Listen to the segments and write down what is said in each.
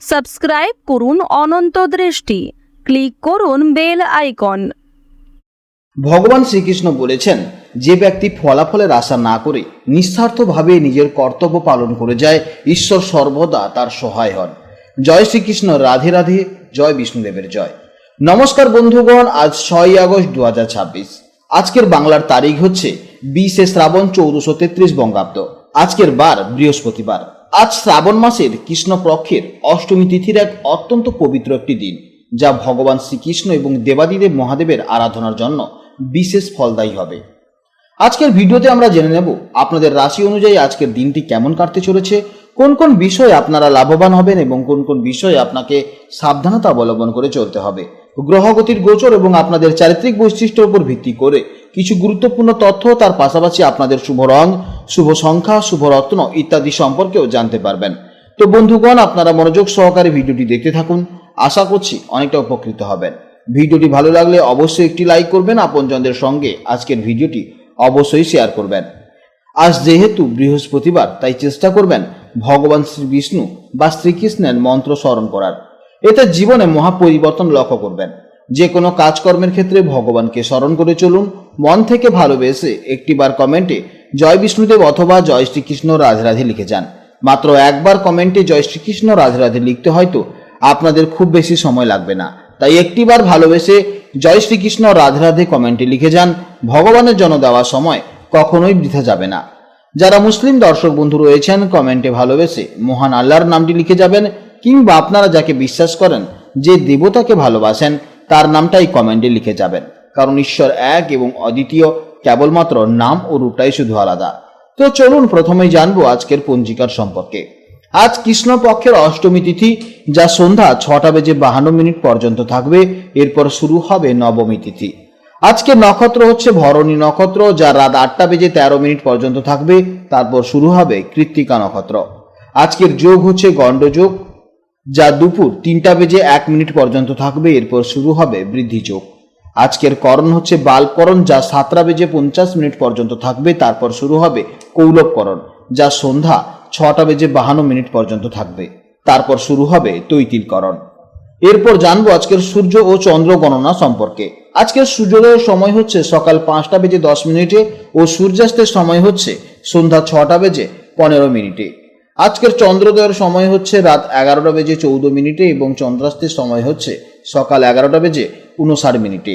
Subscribe করুন অনন্ত দৃষ্টি, click করুন বেল আইকন। ভগবান শ্রীকৃষ্ণ বলেছেন, যে ব্যক্তি ফলাফলের আশা না করে নিঃস্বার্থভাবে নিজের কর্তব্য পালন করে যায়, ঈশ্বর সর্বদা তার সহায় হন। জয় শ্রীকৃষ্ণ, রাধে রাধে, জয় বিষ্ণুদেবের জয়। নমস্কার বন্ধুগণ, আজ 6 আগস্ট 2026। আজকের বাংলার তারিখ হচ্ছে 20 শ্রাবণ 1433 বঙ্গাব্দ। আজকের বার বৃহস্পতিবার। আজ শ্রাবণ মাসের কৃষ্ণপক্ষের অষ্টমী তিথির এক অত্যন্ত পবিত্র একটি দিন, যা ভগবান শ্রীকৃষ্ণ এবং দেবাদিদেব মহাদেবের আরাধনার জন্য বিশেষ ফলদায়ী হবে। আজকের ভিডিওতে আমরা জেনে নেব আপনাদের রাশি অনুযায়ী আজকের দিনটি কেমন কাটতে চলেছে, কোন কোন বিষয়ে আপনারা লাভবান হবেন এবং কোন কোন বিষয়ে আপনাকে সাবধানতা অবলম্বন করে চলতে হবে। গ্রহগতির গোচর এবং আপনাদের চারিত্রিক বৈশিষ্ট্যের উপর ভিত্তি করে কিছু গুরুত্বপূর্ণ তথ্য, তার পাশাপাশি আপনাদের শুভ রং, শুভ সংখ্যা, শুভ রত্ন ইত্যাদি সম্পর্কেও জানতে পারবেন। তো বন্ধুগণ, আপনারা মনোযোগ সহকারে ভিডিওটি দেখতে থাকুন। আশা করছি অনেকটা উপকৃত হবেন। ভিডিওটি ভালো লাগলে অবশ্যই একটি লাইক করবেন, আপনজনদের সঙ্গে আজকের ভিডিওটি অবশ্যই শেয়ার করবেন। আজ যেহেতু বৃহস্পতিবার, তাই চেষ্টা করবেন ভগবান শ্রী বিষ্ণু বা শ্রীকৃষ্ণের মন্ত্র স্মরণ করার। এতে জীবনে মহাপরিবর্তন লক্ষ্য করবেন। যে কোনো কাজকর্মের ক্ষেত্রে ভগবানকে স্মরণ করে চলুন। মন থেকে ভালোবেসে একটিবার কমেন্টে জয় বিষ্ণুদেব অথবা জয় শ্রীকৃষ্ণ রাধে রাধে লিখে যান। মাত্র একবার কমেন্টে জয় শ্রীকৃষ্ণ রাধে রাধে লিখতে হয়তো আপনাদের খুব বেশি সময় লাগবে না, তাই একটিবার ভালোবেসে জয় শ্রীকৃষ্ণ রাধে রাধে কমেন্টে লিখে যান। ভগবানের জন্য দেওয়া সময় কখনোই বৃথা যাবে না। যারা মুসলিম দর্শক বন্ধু রয়েছেন, কমেন্টে ভালোবেসে মহান আল্লাহর নামটি লিখে যাবেন, কিংবা আপনারা যাকে বিশ্বাস করেন, যে দেবতাকে ভালোবাসেন, তার নামটাই কমেন্টে লিখে যাবেন। কারণ ঈশ্বর এক এবং অদ্বিতীয়, কেবলমাত্র নাম ও রূপটাই শুধু আলাদা। তো চলুন প্রথমেই জানবো আজকের পঞ্জিকার সম্পর্কে। আজ কৃষ্ণপক্ষের অষ্টমী তিথি, যা সন্ধ্যা 6:52 পর্যন্ত থাকবে। এরপর শুরু হবে নবমী তিথি। আজকের নক্ষত্র হচ্ছে ভরণী নক্ষত্র, যা রাত 8:13 পর্যন্ত থাকবে। তারপর শুরু হবে কৃত্তিকা নক্ষত্র। আজকের যোগ হচ্ছে গণ্ডযোগ, যা দুপুর 3:01 পর্যন্ত থাকবে। এরপর শুরু হবে বৃদ্ধি যোগ। আজকের করণ হচ্ছে বালকরণ, যা 7:50 পর্যন্ত থাকবে। তারপর শুরু হবে কৌলবকরণ, যা সন্ধ্যা 6:52 পর্যন্ত থাকবে। তারপর শুরু হবে তৈতিলকরণ। এরপর জানবো আজকের সূর্য ও চন্দ্র গণনা সম্পর্কে। আজকের সূর্যোদয়ের সময় হচ্ছে সকাল 5:10 ও সূর্যাস্তের সময় হচ্ছে সন্ধ্যা 6:15। আজকের চন্দ্রোদয়ের সময় হচ্ছে রাত 11:14 এবং চন্দ্রাস্তের সময় হচ্ছে সকাল 11:59।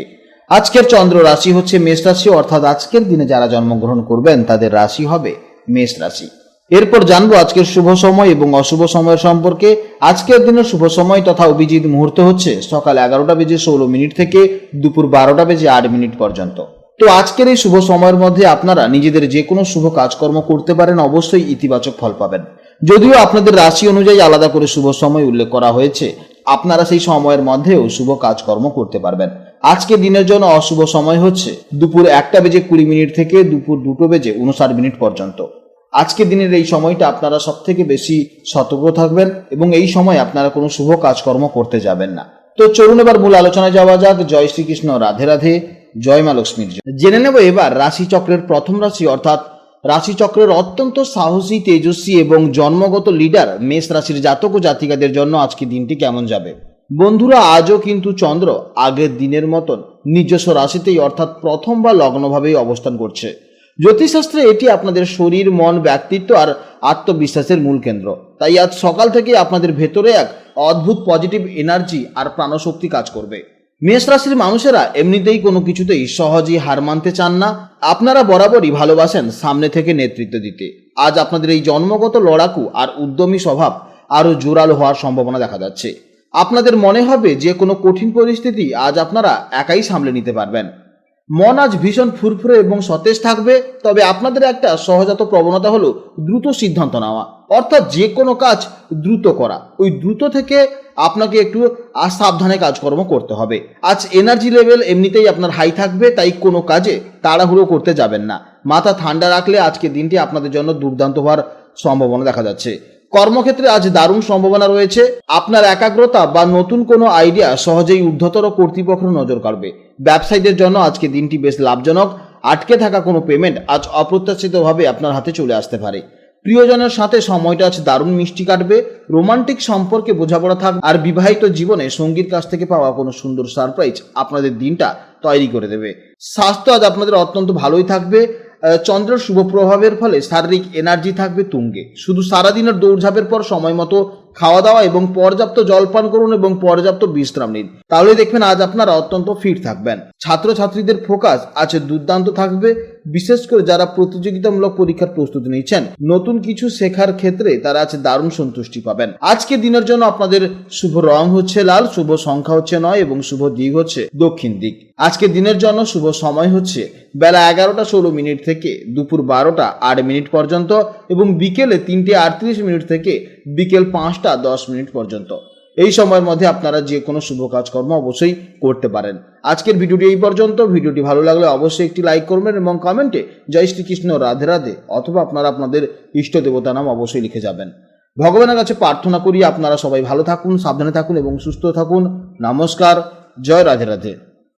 আজকের চন্দ্র রাশি হচ্ছে মেষ রাশি, অর্থাৎ আজকের দিনে যারা জন্মগ্রহণ করবেন তাদের রাশি হবে মেষ রাশি। এরপর জানবো আজকের শুভ সময় এবং অশুভ সময়ের সম্পর্কে। আজকের দিনের শুভ সময় তথা অভিজিৎ মুহূর্ত হচ্ছে সকাল 11:16 থেকে দুপুর 12:08 পর্যন্ত। তো আজকের এই শুভ সময়ের মধ্যে আপনারা নিজেদের যে কোনো শুভ কাজকর্ম করতে পারেন, অবশ্যই ইতিবাচক ফল পাবেন। যদিও আপনাদের রাশি অনুযায়ী আলাদা করে শুভ সময় উল্লেখ করা হয়েছে, আপনারা সেই সময়ের মধ্যেও শুভ কাজকর্ম করতে পারবেন। আজকে দিনের জন্য অশুভ সময় হচ্ছে দুপুর 1:20 থেকে দুপুর 2:59 পর্যন্ত। আজকের দিনের এই সময়টা আপনারা সব থেকে বেশি সতর্ক থাকবেন এবং এই সময় আপনারা কোনো শুভ কাজকর্ম করতে যাবেন না। তো চলুন এবার মূল আলোচনায় যাওয়া যাক। জয় শ্রীকৃষ্ণ, রাধে রাধে, জয় মা লক্ষ্মীর জয়। জেনে নেব এবার রাশিচক্রের প্রথম রাশি, অর্থাৎ রাশিচক্রের অত্যন্ত সাহসী, তেজস্বী এবং জন্মগত লিডার মেষ রাশির জাতক ও জাতিকাদের জন্য আজকে দিনটি কেমন যাবে। বন্ধুরা, আজও কিন্তু চন্দ্র আগের দিনের মতন নিজস্ব রাশিতেই, অর্থাৎ প্রথম বা লগ্নভাবেই অবস্থান করছে। জ্যোতিষশাস্ত্রে এটি আপনাদের শরীর, মন, ব্যক্তিত্ব আর আত্মবিশ্বাসের মূল কেন্দ্র। তাই আজ সকাল থেকে আপনাদের ভেতরে এক অদ্ভুত পজিটিভ এনার্জি আর প্রাণশক্তি কাজ করবে। মেষ রাশির মানুষেরা এমনিতেই কোনো কিছুতেই সহজেই হার মানতে চান না। আপনারা বরাবরই ভালোবাসেন সামনে থেকে নেতৃত্ব দিতে। আজ আপনাদের এই জন্মগত লড়াকু আর উদ্যমী স্বভাব আরও জোরালো হওয়ার সম্ভাবনা দেখা যাচ্ছে। আপনাদের মনে হবে যে কোনো কঠিন পরিস্থিতি আজ আপনারা একাই সামলে নিতে পারবেন। মন আজ ভীষণ ফুরফুরে এবং সতেজ থাকবে। তবে আপনাদের একটা সহজাত প্রবণতা হলো দ্রুত সিদ্ধান্ত নেওয়া, অর্থাৎ যে কোনো কাজ দ্রুত করা। ওই দ্রুত থেকে আপনাকে একটু সাবধানে কাজকর্ম করতে হবে। আজ এনার্জি লেভেল এমনিতেই আপনার হাই থাকবে, তাই কোনো কাজে তাড়াহুড়ো করতে যাবেন না। মাথা ঠান্ডা রাখলে আজকের দিনটি আপনাদের জন্য দুর্দান্ত হওয়ার সম্ভাবনা দেখা যাচ্ছে। কর্মক্ষেত্রে আজ দারুণ সম্ভাবনা রয়েছে। আপনার একাগ্রতা বা নতুন কোনো আইডিয়া সহজেই ঊর্ধ্বতর কর্তৃপক্ষের নজর কাড়বে। ব্যবসায়ীদের জন্য আজকে দিনটি বেশ লাভজনক। আটকে থাকা কোনো পেমেন্ট আজ অপ্রত্যাশিতভাবে আপনার হাতে চলে আসতে পারে। প্রিয়জনের সাথে সময়টা আজ দারুণ মিষ্টি কাটবে, রোমান্টিক সম্পর্কে বোঝাপড়া থাকবে, আর বিবাহিত জীবনে সঙ্গীর কাছ থেকে পাওয়া কোনো সুন্দর সারপ্রাইজ আপনাদের দিনটা তৈরি করে দেবে। স্বাস্থ্য আজ আপনাদের অত্যন্ত ভালোই থাকবে। চন্দ্রের শুভ প্রভাবের ফলে শারীরিক এনার্জি থাকবে তুঙ্গে। শুধু সারাদিনের দৌড়ঝাঁপের পর সময় মতো খাওয়া দাওয়া এবং পর্যাপ্ত জলপান করুন এবং পর্যাপ্ত বিশ্রাম নিন, তাহলে দেখবেন আজ আপনারা অত্যন্ত ফিট থাকবেন। ছাত্রছাত্রীদের ফোকাস আজ দুর্দান্ত থাকবে, বিশেষ করে যারা প্রতিযোগিতামূলক পরীক্ষার প্রস্তুতি নিচ্ছেন, নতুন কিছু শেখার ক্ষেত্রে তারা আজ দারুণ সন্তুষ্টি পাবেন। আজকে দিনের জন্য আপনাদের শুভ রং হচ্ছে লাল, শুভ সংখ্যা হচ্ছে 9 এবং শুভ দিক হচ্ছে দক্ষিণ দিক। আজকে দিনের জন্য শুভ সময় হচ্ছে বেলা 11টা 16 মিনিট থেকে দুপুর 12টা 8 মিনিট পর্যন্ত এবং বিকেলে 3টে 38 মিনিট থেকে বিকেল 5টা 10 মিনিট পর্যন্ত। এই সময়ের মধ্যে আপনারা যে কোনো শুভ কাজকর্ম অবশ্যই করতে পারেন। আজকের ভিডিওটি এই পর্যন্ত। ভিডিওটি ভালো লাগলে অবশ্যই একটি লাইক করবেন এবং কমেন্টে জয় শ্রীকৃষ্ণ, রাধে রাধে অথবা আপনারা আপনাদের ইষ্ট দেবতা নাম অবশ্যই লিখে যাবেন। ভগবানের কাছে প্রার্থনা করি আপনারা সবাই ভালো থাকুন, সাবধানে থাকুন এবং সুস্থ থাকুন। নমস্কার, জয় রাধে রাধে।